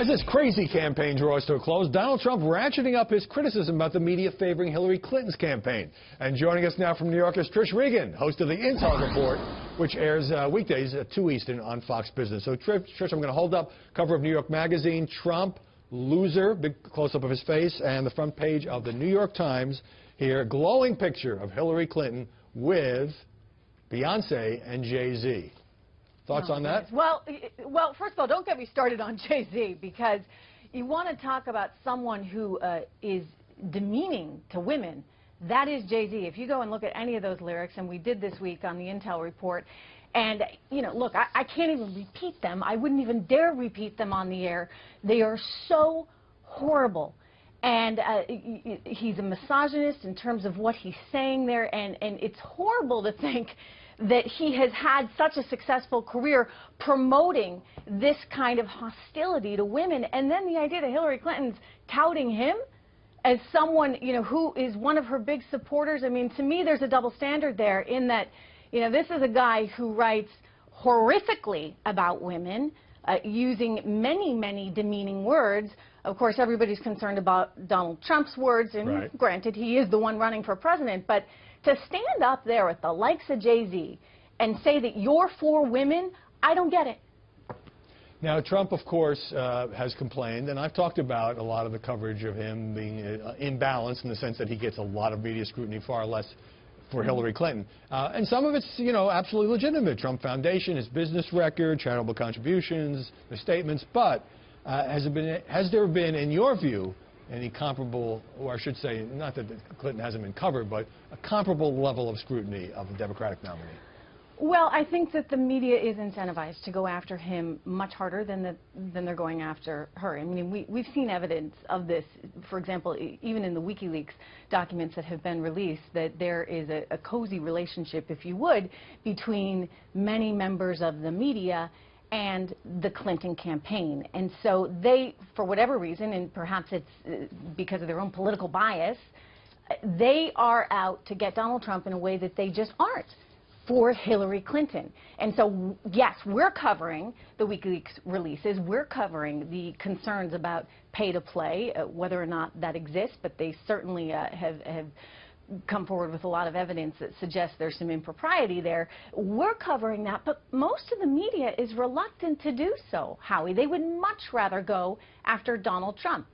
As this crazy campaign draws to a close, Donald Trump ratcheting up his criticism about the media favoring Hillary Clinton's campaign. And joining us now from New York is Trish Regan, host of the Intel Report, which airs weekdays at 2 Eastern on Fox Business. So Trish, I'm going to hold up cover of New York Magazine, Trump, loser, big close-up of his face, and the front page of the New York Times here, glowing picture of Hillary Clinton with Beyonce and Jay-Z. Thoughts on that? Well, first of all, don't get me started on Jay-Z, because you want to talk about someone who is demeaning to women. That is Jay-Z. If you go and look at any of those lyrics, and we did this week on the Intel Report, and, you know, look, I can't even repeat them. I wouldn't even dare repeat them on the air. They are so horrible. And he's a misogynist in terms of what he's saying there, and it's horrible to think that he has had such a successful career promoting this kind of hostility to women. And then the idea that Hillary Clinton's touting him as someone, you know, who is one of her big supporters. I mean, to me, there's a double standard there in that, you know, this is a guy who writes horrifically about women, using many, many demeaning words. Of course, everybody's concerned about Donald Trump's words, and granted, he is the one running for president, but to stand up there with the likes of Jay-Z and say that you're for women, I don't get it. Now, Trump, of course, has complained, and I've talked about a lot of the coverage of him being imbalanced in the sense that he gets a lot of media scrutiny, far less for Hillary Clinton. And some of it's, you know, absolutely legitimate. Trump Foundation, his business record, charitable contributions, the statements. But has there been, in your view, any comparable, or I should say, not that Clinton hasn't been covered, but a comparable level of scrutiny of the Democratic nominee? Well, I think that the media is incentivized to go after him much harder than they're going after her. I mean, we've seen evidence of this. For example, even in the WikiLeaks documents that have been released, that there is a cozy relationship, if you would, between many members of the media and the Clinton campaign. And so they, for whatever reason, and perhaps it's because of their own political bias, they are out to get Donald Trump in a way that they just aren't for Hillary Clinton. And so, yes, we're covering the WikiLeaks releases. We're covering the concerns about pay-to-play, whether or not that exists, but they certainly have come forward with a lot of evidence that suggests there's some impropriety there. We're covering that, but most of the media is reluctant to do so, Howie. They would much rather go after Donald Trump.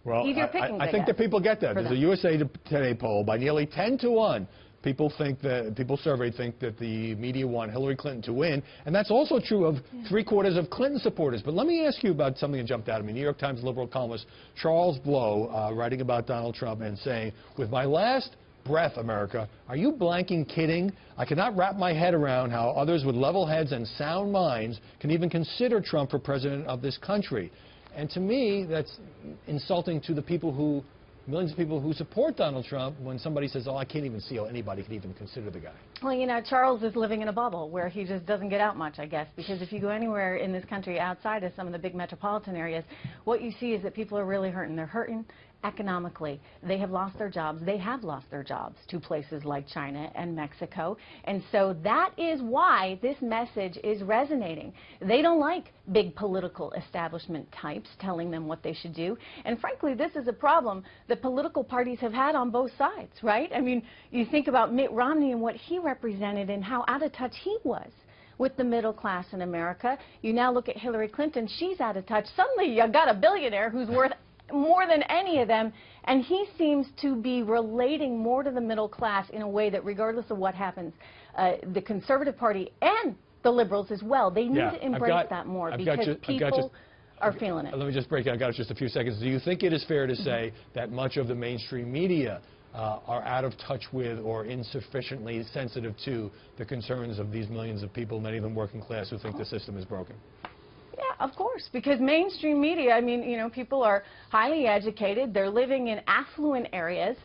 Well, I think that people get that. There's a USA Today poll by nearly 10 to 1. People surveyed think that the media want Hillary Clinton to win, and that's also true of 3/4 of Clinton supporters. But let me ask you about something that jumped out at me. New York Times liberal columnist Charles Blow writing about Donald Trump and saying, "With my last breath, America, are you blanking kidding? I cannot wrap my head around how others with level heads and sound minds can even consider Trump for president of this country." And to me, that's insulting to the people who, millions of people who support Donald Trump, when somebody says, oh, I can't even see how anybody could even consider the guy. Well, you know, Charles is living in a bubble where he just doesn't get out much, I guess, because if you go anywhere in this country outside of some of the big metropolitan areas, what you see is that people are really hurting. They're hurting economically. They have lost their jobs. They have lost their jobs to places like China and Mexico. And so that is why this message is resonating. They don't like big political establishment types telling them what they should do. And frankly, this is a problem that political parties have had on both sides, right? I mean, you think about Mitt Romney and what he represented and how out of touch he was with the middle class in America. You now look at Hillary Clinton. She's out of touch. Suddenly you got a billionaire who's worth more than any of them, and he seems to be relating more to the middle class in a way that, regardless of what happens, the Conservative Party and the liberals as well, they need to embrace that more, because people are feeling it. Let me just break it. I've got just a few seconds. Do you think it is fair to say that much of the mainstream media are out of touch with or insufficiently sensitive to the concerns of these millions of people, many of them working class, who think the system is broken? Yeah, of course, because mainstream media, I mean, you know, people are highly educated. They're living in affluent areas.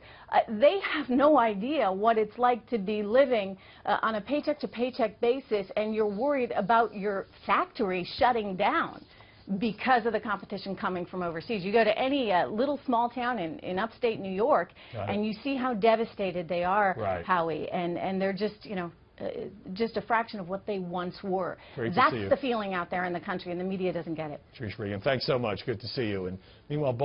They have no idea what it's like to be living on a paycheck-to-paycheck basis, and you're worried about your factory shutting down because of the competition coming from overseas. You go to any little small town in upstate New York, and you see how devastated they are, Howie, and they're just, you know, just a fraction of what they once were. Great to That's see you. the feeling out there in the country, and the media doesn't get it. Trish Regan, thanks so much. Good to see you. And meanwhile, both